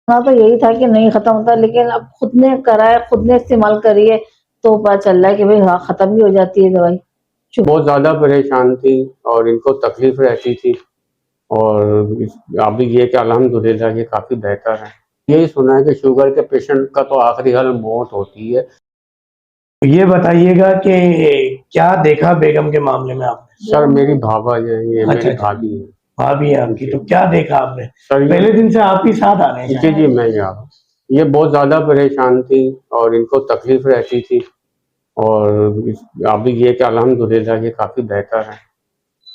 ہاں تو یہی تھا کہ نہیں ختم ہوتا، لیکن اب خود نے کرا ہے، خود نے استعمال کری ہے تو پتہ چل رہا ہے کہ بھائی ہاں ختم بھی ہو جاتی ہے دوائی. بہت زیادہ پریشان تھی اور ان کو تکلیف رہتی تھی، اور ابھی یہ کہ الحمدللہ یہ کافی بہتر ہے. یہی سنا ہے کہ شوگر کے پیشنٹ کا تو آخری حل موت ہوتی ہے. یہ بتائیے گا کہ کیا دیکھا بیگم کے معاملے میں آپ نے؟ سر میری بھابا جو ہے، یہ میری بھابھی ہے. بھابھی ہے آپ کی، تو کیا دیکھا آپ نے؟ سر پہلے دن سے آپ ہی ساتھ آ رہے ہیں؟ جی میں یہاں یہ بہت زیادہ پریشان تھی اور ان کو تکلیف رہتی تھی، اور ابھی یہ کہ الحمدللہ یہ کافی بہتر ہے.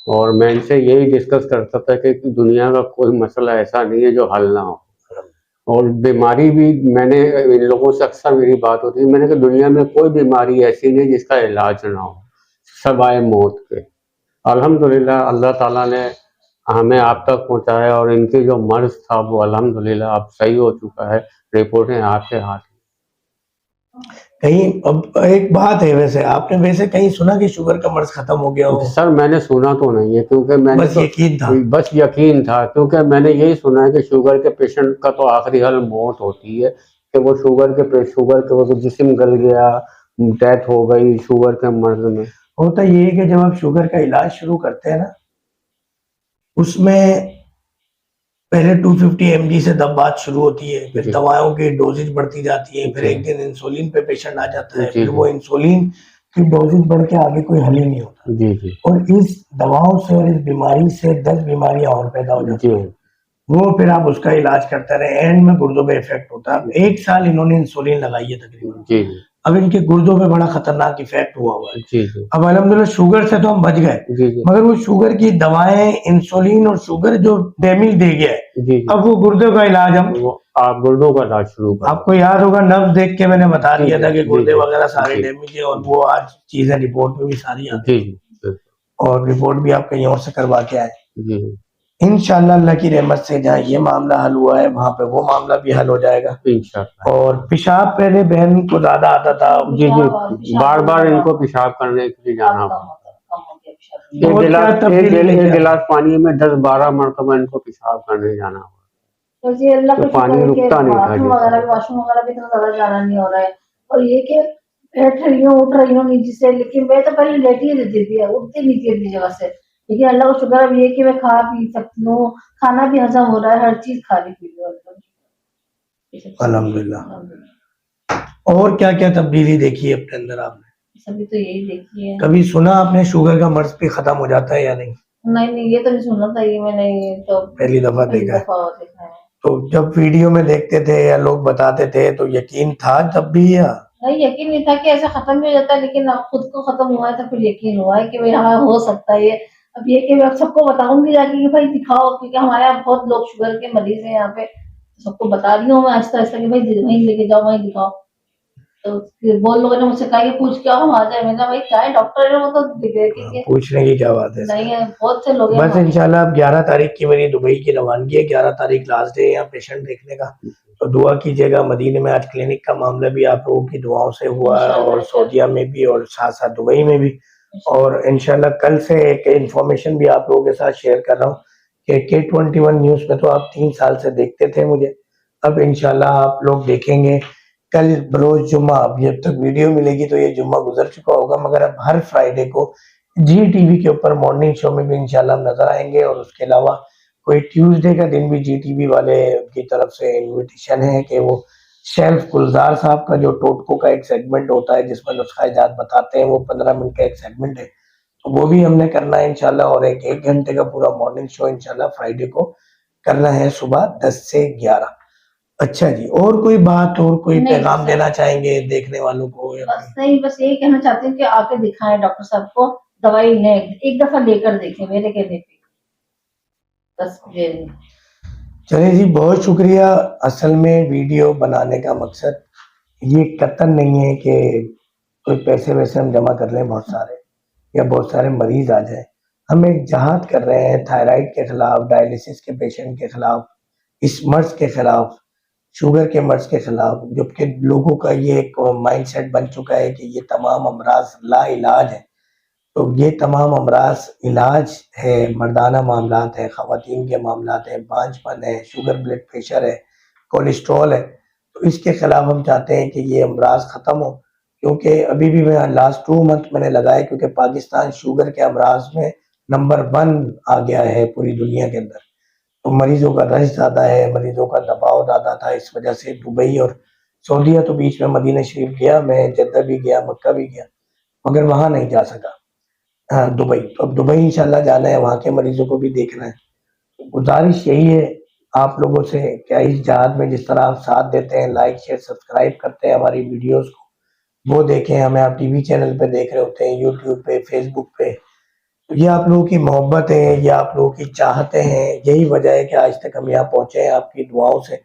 اور میں ان سے یہی ڈسکس کرتا تھا کہ دنیا کا کوئی مسئلہ ایسا نہیں ہے جو حل نہ ہو. اور بیماری بھی میں نے ان لوگوں سے اکثر میری بات ہوتی ہے، میں نے کہا دنیا میں کوئی بیماری ایسی نہیں جس کا علاج نہ ہو سوائے موت کے. الحمدللہ اللہ تعالیٰ نے ہمیں آپ تک پہنچایا، اور ان کے جو مرض تھا وہ الحمدللہ اب صحیح ہو چکا ہے. رپورٹیں آپ کے ہاتھ. کہیں اب ایک بات ہے، ویسے آپ نے ویسے کہیں سنا کہ شوگر کا مرض ختم ہو گیا ہو؟ سر میں نے سنا تو نہیں ہے، کیونکہ میں نے بس یقین تھا. بس یقین تھا، کیونکہ میں نے یہی سنا ہے کہ شوگر کے پیشنٹ کا تو آخری حل موت ہوتی ہے، کہ وہ شوگر کے جسم گل گیا، ڈیتھ ہو گئی شوگر کے مرض میں. ہوتا یہ ہے کہ جب آپ شوگر کا علاج شروع کرتے ہیں نا، اس میں پہلے 250 mg سے بات شروع ہوتی ہے، پھر دوائوں کی ڈوزز بڑھتی جاتی ہے، پھر ایک دن انسولین پہ پیشنٹ آ جاتا ہے، پھر وہ انسولین کی ڈوزز بڑھ کے آگے کوئی حل ہی نہیں ہوتا. اور اس دواؤں سے اور اس بیماری سے 10 بیماریاں اور پیدا ہو جاتی ہیں. وہ پھر آپ اس کا علاج کرتے رہے، اینڈ میں گردوں پہ افیکٹ ہوتا ہے. 1 سال انہوں نے انسولین لگائی ہے تقریباً. اب ان کے گردوں پہ بڑا خطرناک افیکٹ ہوا ہے. اب الحمدللہ شوگر سے تو ہم بچ گئے، مگر وہ شوگر کی دوائیں، انسولین اور شوگر جو ڈیمیج دے گیا ہے، اب وہ گردوں کا علاج ہم آپ گردوں کا علاج شروع کر. آپ کو یاد ہوگا نبض دیکھ کے میں نے بتا دیا تھا کہ گردے وغیرہ سارے ڈیمیج ہیں، اور وہ آج چیزیں رپورٹ میں بھی ساری آتی ہیں، اور رپورٹ بھی آپ کہیں اور سے کروا کے آئے. انشاءاللہ اللہ کی رحمت سے جہاں یہ معاملہ حل ہوا ہے وہاں پہ وہ معاملہ بھی حل ہو جائے گا. اور پیشاب پہلے بہن کو زیادہ آتا تھا، بار بار ان کو پیشاب کرنے کے لیے جانا پڑتا. ایک گلاس پانی میں 10-12 مرتبہ ان کو پیشاب کرنے جانا جی اللہ کا پانی شکر ہے کہ رکتا نہیں تھا. واش روم وغیرہ بھی اتنا زیادہ جانا نہیں ہو رہا ہے. اور یہ کہ بیٹھ رہی ہوں اٹھ رہی ہوں نیچے سے، لیکن میں تو پہلے لیٹی ہی رہتی تھی، اٹھتی نہیں تھی اپنی جگہ سے. لیکن اللہ کا شکر اب یہ کہ میں کھا پی سکتی ہوں، کھانا بھی ہضم ہو رہا ہے، ہر چیز کھا رہی پی رہی ہوں. الحمدللہ. اور کیا کیا تبدیلی دیکھی ہے اپنے اندر آپ نے؟ سبھی تو یہی دیکھی ہے. کبھی سنا آپ نے شوگر کا مرض بھی ختم ہو جاتا ہے یا نہیں؟ نہیں یہ تو نہیں سنا تھا، یہ میں نے تو پہلی دفعہ دیکھا ہے. تو جب ویڈیو میں دیکھتے تھے یا لوگ بتاتے تھے تو یقین تھا تب بھی، یا نہیں یقین نہیں تھا کہ ایسا ختم بھی ہو جاتا ہے، لیکن اب خود کو ختم ہوا ہے تو پھر یقین ہوا ہے کہ ہاں ہو سکتا ہے یہ. اب یہ کہ میں سب کو بتاؤں گی جا کے کہ بھائی دکھاؤ، کیونکہ ہمارے یہاں بہت لوگ شوگر کے مریض ہیں یہاں پہ. سب کو بتا رہی ہوں میں آہستہ آہستہ کہ بھائی وہیں لے کے جاؤ، وہیں دکھاؤ. تو بہت لوگوں نے مجھ سے کہا کہ پوچھ کے ہم آ جائیں. میں نے بھائی چاہے ڈاکٹر ہے وہ تو دیکھیں، پوچھنے کی کیا بات ہے. نہیں ہے بہت سے لوگ. بس انشاءاللہ اب 11 تاریخ کی میری دبئی کی روانگی ہے، 11 تاریخ لاسٹ ڈے یہاں پیشنٹ دیکھنے کا. تو دعا کیجیے گا. مدینے میں آج کلینک کا معاملہ بھی آپ لوگوں کی دعاؤں سے ہوا ہے، اور سعودیہ میں بھی، اور ساتھ ساتھ دبئی میں بھی. اور انشاءاللہ کل سے ایک انفارمیشن بھی آپ لوگوں کے ساتھ شیئر کر رہا ہوں کہ K21 نیوز میں تو آپ 3 سال سے دیکھتے تھے مجھے، اب انشاءاللہ آپ لوگ دیکھیں گے کل بروز جمعہ. اب جب تک ویڈیو ملے گی تو یہ جمعہ گزر چکا ہوگا، مگر اب ہر فرائیڈے کو جی ٹی وی کے اوپر مارننگ شو میں بھی انشاءاللہ ہم نظر آئیں گے. اور اس کے علاوہ کوئی ٹیوزڈے کا دن بھی جی ٹی وی والے کی طرف سے انویٹیشن ہے کہ وہ شیلف گلزار صاحب کا جو ٹوٹکو کا ایک سیگمنٹ ہوتا ہے جس میں نسخہ جات بتاتے ہیں، وہ 15 منٹ کا ایک سیگمنٹ ہے، تو وہ بھی ہم نے کرنا ہے انشاءاللہ. اور ایک گھنٹے کا پورا مارننگ شو انشاءاللہ فرائیڈے کو کرنا ہے صبح 10 سے 11. اچھا جی، اور کوئی بات اور کوئی پیغام دینا چاہیں گے دیکھنے والوں کو؟ بس نہیں، بس یہی کہنا چاہتے ہیں کہ آ کے دکھائیں ڈاکٹر صاحب کو، دوائی لیں، ایک دفعہ لے کر دیکھیں میرے کہنے پہ. بس چلیں جی، بہت شکریہ. اصل میں ویڈیو بنانے کا مقصد یہ قطعاً نہیں ہے کہ کوئی پیسے ویسے ہم جمع کر لیں بہت سارے، یا بہت سارے مریض آ جائیں. ہم ایک جہاد کر رہے ہیں تھائرائیڈ کے خلاف، ڈائلیسس کے پیشنٹ کے خلاف، اس مرض کے خلاف، شوگر کے مرض کے خلاف. جبکہ لوگوں کا یہ ایک مائنڈ سیٹ بن چکا ہے کہ یہ تمام امراض لا علاج ہے. تو یہ تمام امراض علاج ہے، مردانہ معاملات ہیں، خواتین کے معاملات ہیں، بانجھ پن ہے، شوگر بلڈ پریشر ہے، کولیسٹرول ہے، تو اس کے خلاف ہم چاہتے ہیں کہ یہ امراض ختم ہو، کیونکہ ابھی بھی میں لاسٹ 2 منتھ میں نے لگائے، کیونکہ پاکستان شوگر کے امراض میں نمبر 1 آ گیا ہے پوری دنیا کے اندر، تو مریضوں کا رش زیادہ ہے، مریضوں کا دباؤ زیادہ تھا، اس وجہ سے دبئی اور سعودیہ تو بیچ میں مدینہ شریف گیا، میں جدہ بھی گیا، مکہ بھی گیا، مگر وہاں نہیں جا سکا، ہاں دبئی، تو اب دبئی انشاءاللہ جانا ہے، وہاں کے مریضوں کو بھی دیکھنا ہے۔ گزارش یہی ہے آپ لوگوں سے کہ اس جہاد میں جس طرح آپ ساتھ دیتے ہیں، لائک شیئر سبسکرائب کرتے ہیں ہماری ویڈیوز کو، وہ دیکھیں، ہمیں آپ ٹی وی چینل پہ دیکھ رہے ہوتے ہیں، یوٹیوب پہ، فیس بک پہ، یہ آپ لوگوں کی محبت ہے، یہ آپ لوگوں کی چاہتے ہیں، یہی وجہ ہے کہ آج تک ہم یہاں پہنچے ہیں آپ کی دعاؤں سے۔